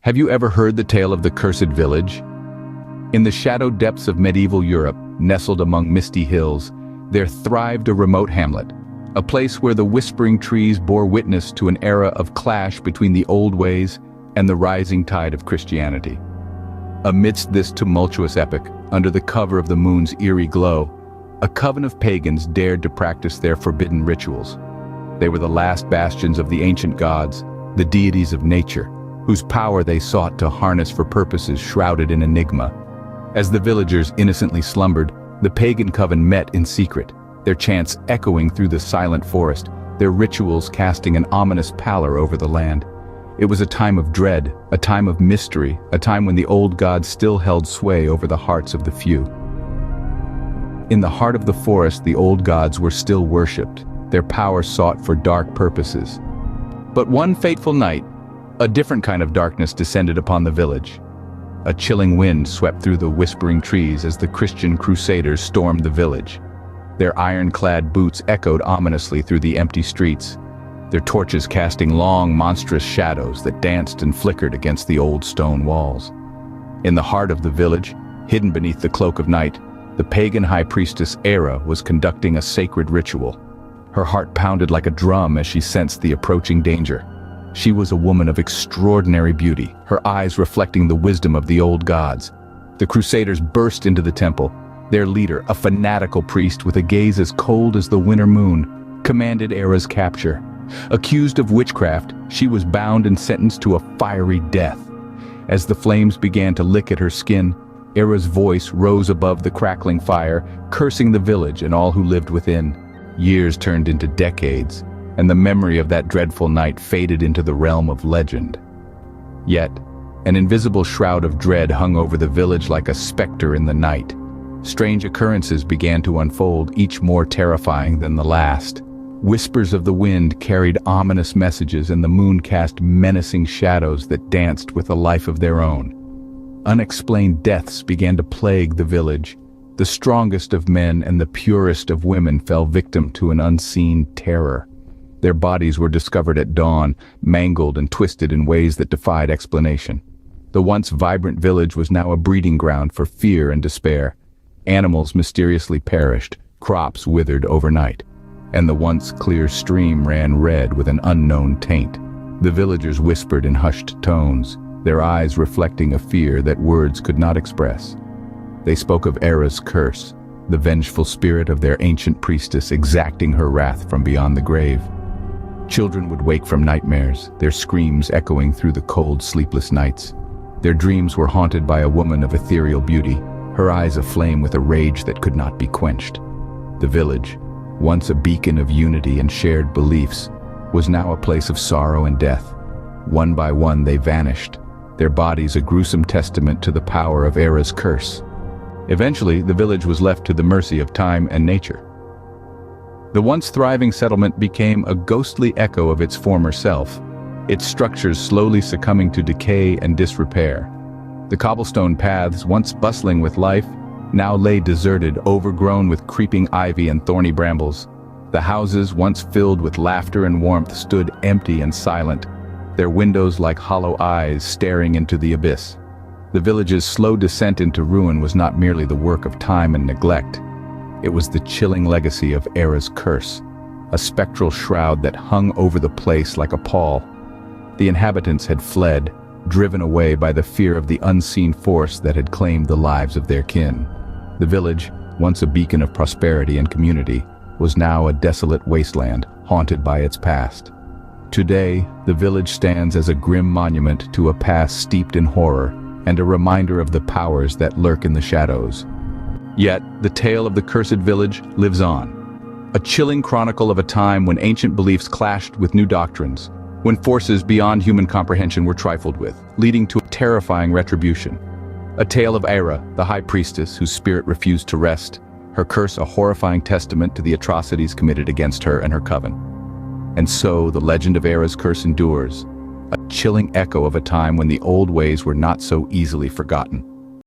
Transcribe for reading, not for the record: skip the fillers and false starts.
Have you ever heard the tale of the cursed village? In the shadowed depths of medieval Europe, nestled among misty hills, there thrived a remote hamlet, a place where the whispering trees bore witness to an era of clash between the old ways and the rising tide of Christianity. Amidst this tumultuous epoch, under the cover of the moon's eerie glow, a coven of pagans dared to practice their forbidden rituals. They were the last bastions of the ancient gods, the deities of nature, whose power they sought to harness for purposes shrouded in enigma. As the villagers innocently slumbered, the pagan coven met in secret, their chants echoing through the silent forest, their rituals casting an ominous pallor over the land. It was a time of dread, a time of mystery, a time when the old gods still held sway over the hearts of the few. In the heart of the forest, the old gods were still worshipped, their power sought for dark purposes. But one fateful night, a different kind of darkness descended upon the village. A chilling wind swept through the whispering trees as the Christian crusaders stormed the village. Their iron-clad boots echoed ominously through the empty streets, their torches casting long, monstrous shadows that danced and flickered against the old stone walls. In the heart of the village, hidden beneath the cloak of night, the pagan high priestess Eira was conducting a sacred ritual. Her heart pounded like a drum as she sensed the approaching danger. She was a woman of extraordinary beauty, her eyes reflecting the wisdom of the old gods. The crusaders burst into the temple. Their leader, a fanatical priest with a gaze as cold as the winter moon, commanded Eira's capture. Accused of witchcraft, she was bound and sentenced to a fiery death. As the flames began to lick at her skin, Eira's voice rose above the crackling fire, cursing the village and all who lived within. Years turned into decades, and the memory of that dreadful night faded into the realm of legend. Yet, an invisible shroud of dread hung over the village like a specter in the night. Strange occurrences began to unfold, each more terrifying than the last. Whispers of the wind carried ominous messages, and the moon cast menacing shadows that danced with a life of their own. Unexplained deaths began to plague the village. The strongest of men and the purest of women fell victim to an unseen terror. Their bodies were discovered at dawn, mangled and twisted in ways that defied explanation. The once vibrant village was now a breeding ground for fear and despair. Animals mysteriously perished, crops withered overnight, and the once clear stream ran red with an unknown taint. The villagers whispered in hushed tones, their eyes reflecting a fear that words could not express. They spoke of Eira's curse, the vengeful spirit of their ancient priestess exacting her wrath from beyond the grave. Children would wake from nightmares, their screams echoing through the cold, sleepless nights. Their dreams were haunted by a woman of ethereal beauty, her eyes aflame with a rage that could not be quenched. The village, once a beacon of unity and shared beliefs, was now a place of sorrow and death. One by one they vanished, their bodies a gruesome testament to the power of Eira's curse. Eventually, the village was left to the mercy of time and nature. The once thriving settlement became a ghostly echo of its former self, its structures slowly succumbing to decay and disrepair. The cobblestone paths, once bustling with life, now lay deserted, overgrown with creeping ivy and thorny brambles. The houses, once filled with laughter and warmth, stood empty and silent, their windows like hollow eyes staring into the abyss. The village's slow descent into ruin was not merely the work of time and neglect. It was the chilling legacy of Eira's curse, a spectral shroud that hung over the place like a pall. The inhabitants had fled, driven away by the fear of the unseen force that had claimed the lives of their kin. The village, once a beacon of prosperity and community, was now a desolate wasteland, haunted by its past. Today, the village stands as a grim monument to a past steeped in horror and a reminder of the powers that lurk in the shadows. Yet, the tale of the cursed village lives on. A chilling chronicle of a time when ancient beliefs clashed with new doctrines, when forces beyond human comprehension were trifled with, leading to a terrifying retribution. A tale of Eira, the high priestess whose spirit refused to rest, her curse a horrifying testament to the atrocities committed against her and her coven. And so, the legend of Eira's curse endures, a chilling echo of a time when the old ways were not so easily forgotten.